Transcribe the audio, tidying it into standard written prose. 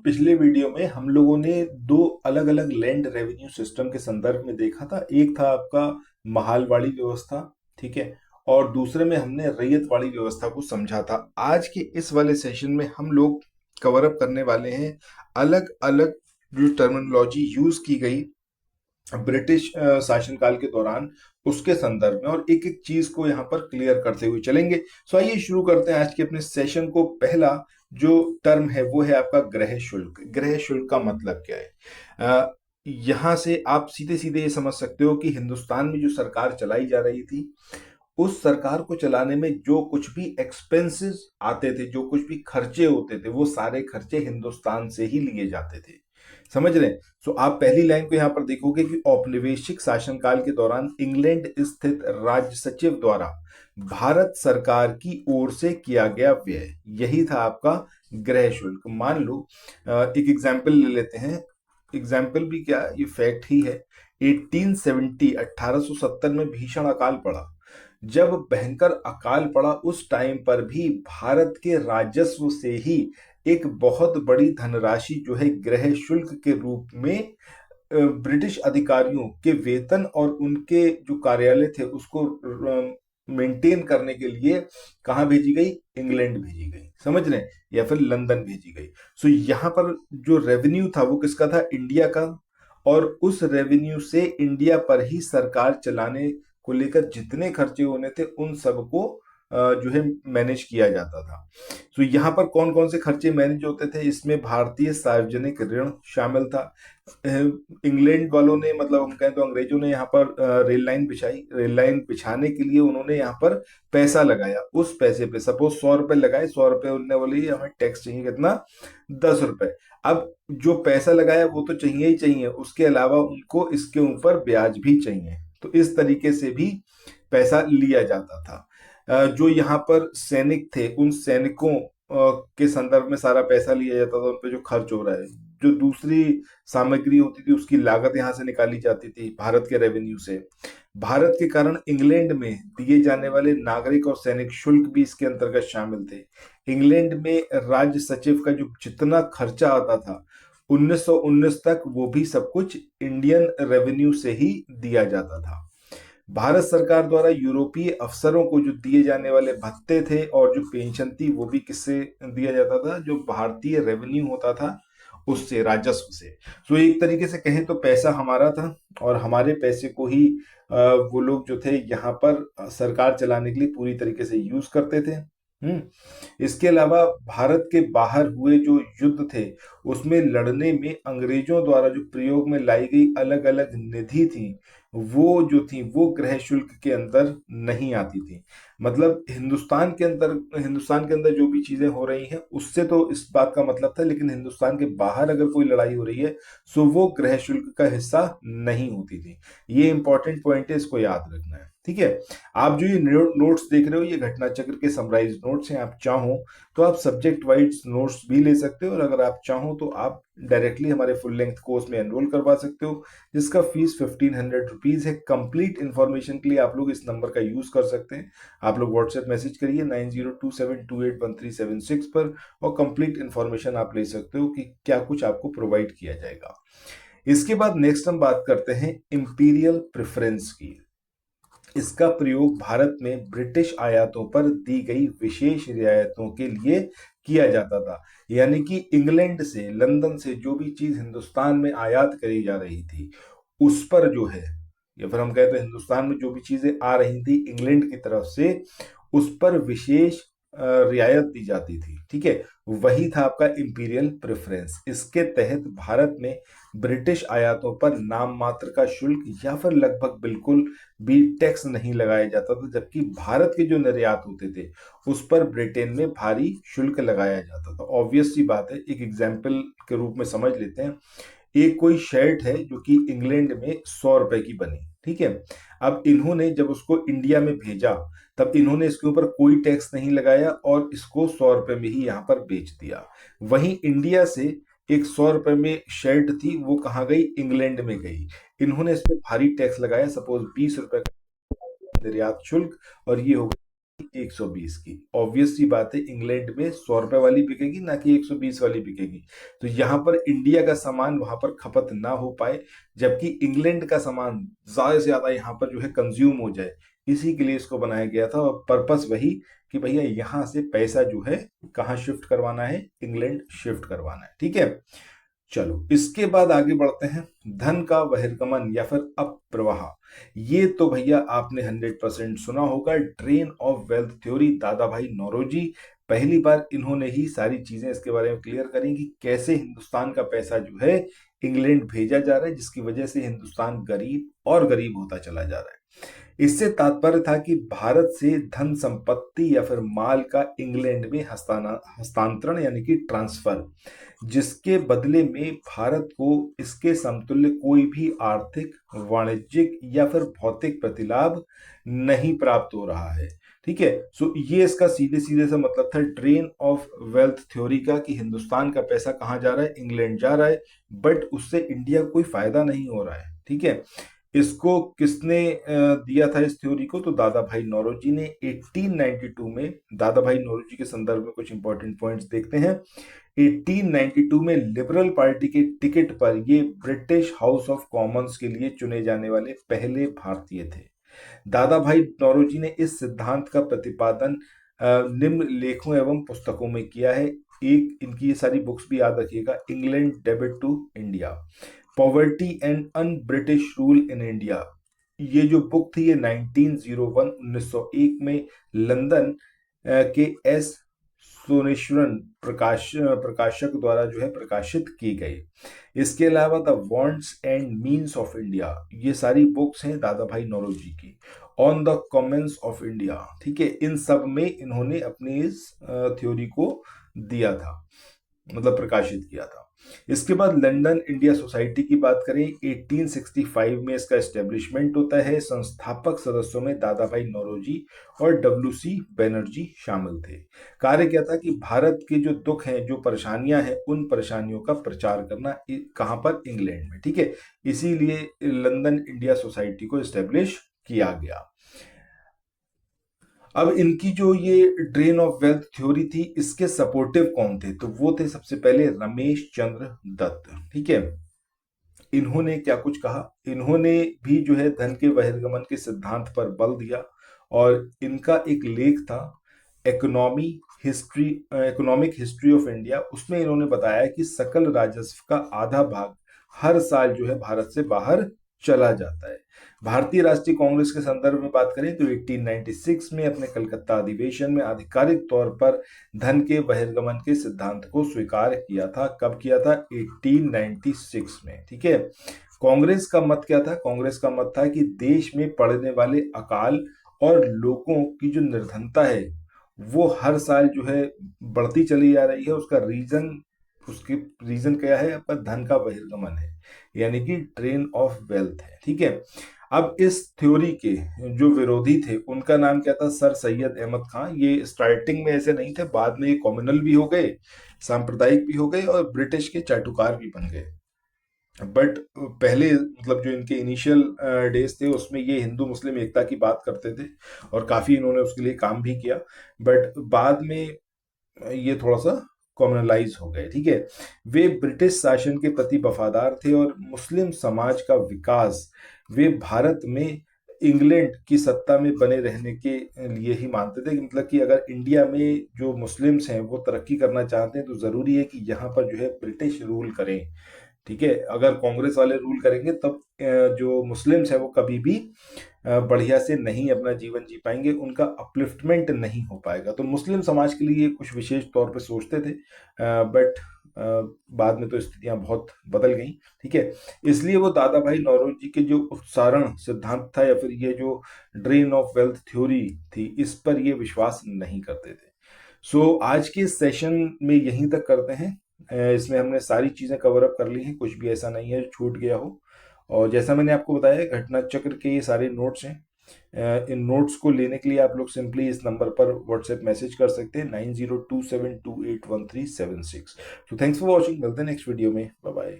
पिछले वीडियो में हम लोगों ने दो अलग अलग लैंड रेवेन्यू सिस्टम के संदर्भ में देखा था। एक था आपका महालवाड़ी व्यवस्था, ठीक है, और दूसरे में हमने रैयतवाड़ी व्यवस्था को समझा था। आज के इस वाले सेशन में हम लोग कवर अप करने वाले हैं अलग अलग जो टर्मिनोलॉजी यूज की गई ब्रिटिश शासनकाल के दौरान, उसके संदर्भ में, और एक एक चीज को यहाँ पर क्लियर करते हुए चलेंगे। सो आइए शुरू करते हैं आज के अपने सेशन को। पहला जो टर्म है वो है आपका गृह शुल्क। गृह शुल्क का मतलब क्या है? यहाँ से आप सीधे सीधे ये समझ सकते हो कि हिंदुस्तान में जो सरकार चलाई जा रही थी, उस सरकार को चलाने में जो कुछ भी एक्सपेंसेस आते थे, जो कुछ भी खर्चे होते थे, वो सारे खर्चे हिंदुस्तान से ही लिए जाते थे। समझ रहे हैं? सो आप पहली लाइन को यहां पर देखोगे कि औपनिवेशिक शासनकाल के दौरान इंग्लैंड स्थित राज्य सचिव द्वारा भारत सरकार की ओर से किया गया व्यय, यही था आपका गृह शुल्क। मान लो एक एग्जाम्पल ले लेते हैं। एग्जाम्पल भी क्या, ये फैक्ट ही है। 1870 1870 में भीषण अकाल पड़ा। जब भयंकर अकाल पड़ा उस टाइम पर भी भारत के राजस्व से ही एक बहुत बड़ी धनराशि जो है गृह शुल्क के रूप में ब्रिटिश अधिकारियों के वेतन और उनके जो कार्यालय थे उसको मेंटेन करने के लिए कहाँ भेजी गई? इंग्लैंड भेजी गई। समझ रहे हैं? या फिर लंदन भेजी गई। सो यहाँ पर जो रेवेन्यू था वो किसका था? इंडिया का। और उस रेवेन्यू से इंडिया पर ही सरकार चलाने को लेकर जितने खर्चे होने थे उन सबको जो है मैनेज किया जाता था। तो यहाँ पर कौन कौन से खर्चे मैनेज होते थे? इसमें भारतीय सार्वजनिक ऋण शामिल था। इंग्लैंड वालों ने, मतलब हम कहें तो अंग्रेजों ने यहाँ पर रेल लाइन बिछाई। रेल लाइन बिछाने के लिए उन्होंने यहाँ पर पैसा लगाया। उस पैसे पे सपोज 100 रुपए लगाए, 100 रुपए उनने बोले हमें टैक्स चाहिए कितना? 10 रुपए। अब जो पैसा लगाया वो तो चाहिए ही चाहिए, उसके अलावा उनको इसके ऊपर ब्याज भी चाहिए। तो इस तरीके से भी पैसा लिया जाता था। जो यहाँ पर सैनिक थे, उन सैनिकों के संदर्भ में सारा पैसा लिया जाता था, उन पे जो खर्च हो रहा है। जो दूसरी सामग्री होती थी उसकी लागत यहाँ से निकाली जाती थी भारत के रेवेन्यू से। भारत के कारण इंग्लैंड में दिए जाने वाले नागरिक और सैनिक शुल्क भी इसके अंतर्गत शामिल थे। इंग्लैंड में राज्य सचिव का जो जितना खर्चा आता था 1919 तक, वो भी सब कुछ इंडियन रेवेन्यू से ही दिया जाता था। भारत सरकार द्वारा यूरोपीय अफसरों को जो दिए जाने वाले भत्ते थे और जो पेंशन थी वो भी किससे दिया जाता था? जो भारतीय रेवेन्यू होता था उससे, राजस्व से। सो एक तरीके से कहें तो पैसा हमारा था और हमारे पैसे को ही वो लोग जो थे यहाँ पर सरकार चलाने के लिए पूरी तरीके से यूज करते थे। इसके अलावा भारत के बाहर हुए जो युद्ध थे उसमें लड़ने में अंग्रेजों द्वारा जो प्रयोग में लाई गई अलग अलग निधि थी, वो जो थी वो गृह शुल्क के अंदर नहीं आती थी। मतलब हिंदुस्तान के अंदर जो भी चीजें हो रही हैं उससे तो इस बात का मतलब था, लेकिन हिंदुस्तान के बाहर अगर कोई लड़ाई हो रही है सो वो गृह शुल्क का हिस्सा नहीं होती थी। ये इंपॉर्टेंट पॉइंट है, इसको याद रखना है। ठीक है? आप जो ये नोट्स देख रहे हो ये घटना चक्र के समराइज नोट्स हैं। आप चाहो तो आप सब्जेक्ट वाइज नोट्स भी ले सकते हो, और अगर आप चाहो तो आप डायरेक्टली हमारे फुल लेंथ कोर्स में एनरोल करवा सकते हो, जिसका फीस 1500 रुपीज है। कंप्लीट इन्फॉर्मेशन के लिए आप लोग इस नंबर का यूज कर सकते हैं। आप लोग व्हाट्सएप मैसेज करिए 9027281376 पर, और कंप्लीट इन्फॉर्मेशन आप ले सकते हो कि क्या कुछ आपको प्रोवाइड किया जाएगा। इसके बाद नेक्स्ट हम बात करते हैं इंपीरियल प्रेफरेंस की। इसका प्रयोग भारत में ब्रिटिश आयातों पर दी गई विशेष रियायतों के लिए किया जाता था। यानी कि इंग्लैंड से, लंदन से जो भी चीज हिंदुस्तान में आयात करी जा रही थी उस पर जो है, या फिर हम कहते हैं हिंदुस्तान में जो भी चीजें आ रही थी इंग्लैंड की तरफ से, उस पर विशेष रियायत दी जाती थी। ठीक है? वही था आपका इंपीरियल प्रेफरेंस। इसके तहत भारत में ब्रिटिश आयातों पर नाम मात्र का शुल्क या फिर लगभग बिल्कुल भी टैक्स नहीं लगाया जाता था, जबकि भारत के जो निर्यात होते थे उस पर ब्रिटेन में भारी शुल्क लगाया जाता था। ऑब्वियस सी बात है, एक एग्जाम्पल के रूप में समझ लेते हैं। एक कोई शर्ट है जो कि इंग्लैंड में 100 रुपए की बनी, ठीक है। अब इन्होंने जब उसको इंडिया में भेजा तब इन्होंने इसके ऊपर कोई टैक्स नहीं लगाया और इसको 100 रुपए में ही यहाँ पर बेच दिया। वहीं इंडिया से एक 100 रुपए में शर्ट थी, वो कहाँ गई? इंग्लैंड में गई। इन्होंने इस पे भारी टैक्स लगाया, सपोज 20 रुपए का निर्यात शुल्क, और ये हो 120 की। ऑब्वियस सी बात है, इंग्लैंड में 100 रुपए वाली बिकेगी ना कि 120 वाली बिकेगी। तो यहाँ पर इंडिया का सामान वहां पर खपत ना हो पाए, जबकि इंग्लैंड का सामान ज्यादा से ज्यादा यहाँ पर जो है कंज्यूम हो जाए, इसी के लिए इसको बनाया गया था। और पर्पस वही कि भैया यहाँ से पैसा जो है कहाँ शिफ्ट करवाना है, इंग्लैंड शिफ्ट करवाना है। ठीक है, चलो इसके बाद आगे बढ़ते हैं। धन का बहिर्गमन या फिर अप्रवाह, ये तो भैया आपने 100% सुना होगा। ड्रेन ऑफ वेल्थ थ्योरी, दादा भाई नौरोजी पहली बार इन्होंने ही सारी चीजें इसके बारे में क्लियर करी कि कैसे हिंदुस्तान का पैसा जो है इंग्लैंड भेजा जा रहा है, जिसकी वजह से हिंदुस्तान गरीब और गरीब होता चला जा रहा है। इससे तात्पर्य था कि भारत से धन संपत्ति या फिर माल का इंग्लैंड में हस्तांतरण यानी कि ट्रांसफर, जिसके बदले में भारत को इसके समतुल्य कोई भी आर्थिक, वाणिज्यिक या फिर भौतिक प्रतिलाभ नहीं प्राप्त हो रहा है। ठीक है, सो ये इसका सीधे सीधे सा मतलब था ड्रेन ऑफ वेल्थ थ्योरी का, कि हिंदुस्तान का पैसा कहाँ जा रहा है, इंग्लैंड जा रहा है, बट उससे इंडिया को कोई फायदा नहीं हो रहा है। ठीक है, इसको किसने दिया था इस थ्योरी को, तो दादा भाई नौरोजी ने 1892 में। दादा भाई नौरोजी के संदर्भ में कुछ इंपॉर्टेंट पॉइंट्स देखते हैं। 1892 में लिबरल पार्टी के टिकट पर ये ब्रिटिश हाउस ऑफ कॉमन्स के लिए चुने जाने वाले पहले भारतीय थे। दादा भाई नौरोजी ने इस सिद्धांत का प्रतिपादन निम्न लेखों एवं पुस्तकों में किया है। एक इनकी ये सारी बुक्स भी याद रखिएगा: England debit to India, poverty and un British rule in India. ये जो बुक थी ये 1901 में लंदन के एस सोनेश्वरन प्रकाशक द्वारा जो है प्रकाशित की गई। इसके अलावा the wants and means of India, ये सारी बुक्स हैं दादा भाई नौरोजी की। On the Commons of India, ठीक है, इन सब में इन्होंने अपनी इस थ्योरी को दिया था, मतलब प्रकाशित किया था। इसके बाद लंदन इंडिया सोसाइटी की बात करें, 1865 में इसका एस्टेब्लिशमेंट होता है। संस्थापक सदस्यों में दादा भाई नौरोजी और डब्ल्यू.सी. बैनर्जी शामिल थे। कार्य क्या था कि भारत के जो दुख हैं, जो परेशानियां हैं, उन परेशानियों का प्रचार करना। कहां पर, इंग्लैंड में। ठीक है, इसीलिए लंदन इंडिया सोसाइटी को एस्टेब्लिश किया गया। अब इनकी जो ये ड्रेन ऑफ वेल्थ थ्योरी थी, इसके सपोर्टिव कौन थे, तो वो थे सबसे पहले रमेश चंद्र दत्त। ठीक है, इन्होंने क्या कुछ कहा, इन्होंने भी जो है धन के बहिर्गमन के सिद्धांत पर बल दिया। और इनका एक लेख था इकोनॉमिक हिस्ट्री ऑफ इंडिया, उसमें इन्होंने बताया कि सकल राजस्व का आधा भाग हर साल जो है भारत से बाहर चला जाता है। भारतीय राष्ट्रीय कांग्रेस के संदर्भ में बात करें तो 1896 में अपने कलकत्ता अधिवेशन में आधिकारिक तौर पर धन के बहिर्गमन के सिद्धांत को स्वीकार किया था। कब किया था, 1896 में। ठीक है, कांग्रेस का मत क्या था, कांग्रेस का मत था कि देश में पड़ने वाले अकाल और लोगों की जो निर्धनता है वो हर साल जो है बढ़ती चली जा रही है। उसके रीजन क्या है, आपका धन का बहिर्गमन है, यानी कि ड्रेन ऑफ वेल्थ है। ठीक है, अब इस थ्योरी के जो विरोधी थे उनका नाम क्या था, सर सैयद अहमद खान। ये स्टार्टिंग में ऐसे नहीं थे, बाद में ये कॉम्युनल भी हो गए, सांप्रदायिक भी हो गए और ब्रिटिश के चाटुकार भी बन गए। बट पहले मतलब जो इनके इनिशियल डेज थे उसमें ये हिंदू मुस्लिम एकता की बात करते थे और काफी इन्होंने उसके लिए काम भी किया। बट बाद में ये थोड़ा सा कॉम्युनलाइज हो गए। ठीक है, वे ब्रिटिश शासन के प्रति वफादार थे और मुस्लिम समाज का विकास वे भारत में इंग्लैंड की सत्ता में बने रहने के लिए ही मानते थे, कि मतलब कि अगर इंडिया में जो मुस्लिम्स हैं वो तरक्की करना चाहते हैं तो जरूरी है कि यहाँ पर जो है ब्रिटिश रूल करें। ठीक है, अगर कांग्रेस वाले रूल करेंगे तब जो मुस्लिम्स हैं वो कभी भी बढ़िया से नहीं अपना जीवन जी पाएंगे, उनका अपलिफ्टमेंट नहीं हो पाएगा। तो मुस्लिम समाज के लिए कुछ विशेष तौर पे सोचते थे, बट बाद में तो स्थितियां बहुत बदल गई। ठीक है, इसलिए वो दादा भाई नौरोजी के जो उपसारण सिद्धांत था या फिर ये जो ड्रेन ऑफ वेल्थ थ्योरी थी, इस पर ये विश्वास नहीं करते थे। सो आज के सेशन में यहीं तक करते हैं। इसमें हमने सारी चीजें कवर अप कर ली हैं, कुछ भी ऐसा नहीं है जो छूट गया हो। और जैसा मैंने आपको बताया, घटना चक्र के ये सारे नोट्स हैं। इन नोट्स को लेने के लिए आप लोग सिंपली इस नंबर पर व्हाट्सएप मैसेज कर सकते हैं 9027281376। तो थैंक्स फॉर वॉचिंग, मिलते हैं नेक्स्ट वीडियो में, बाय बाय।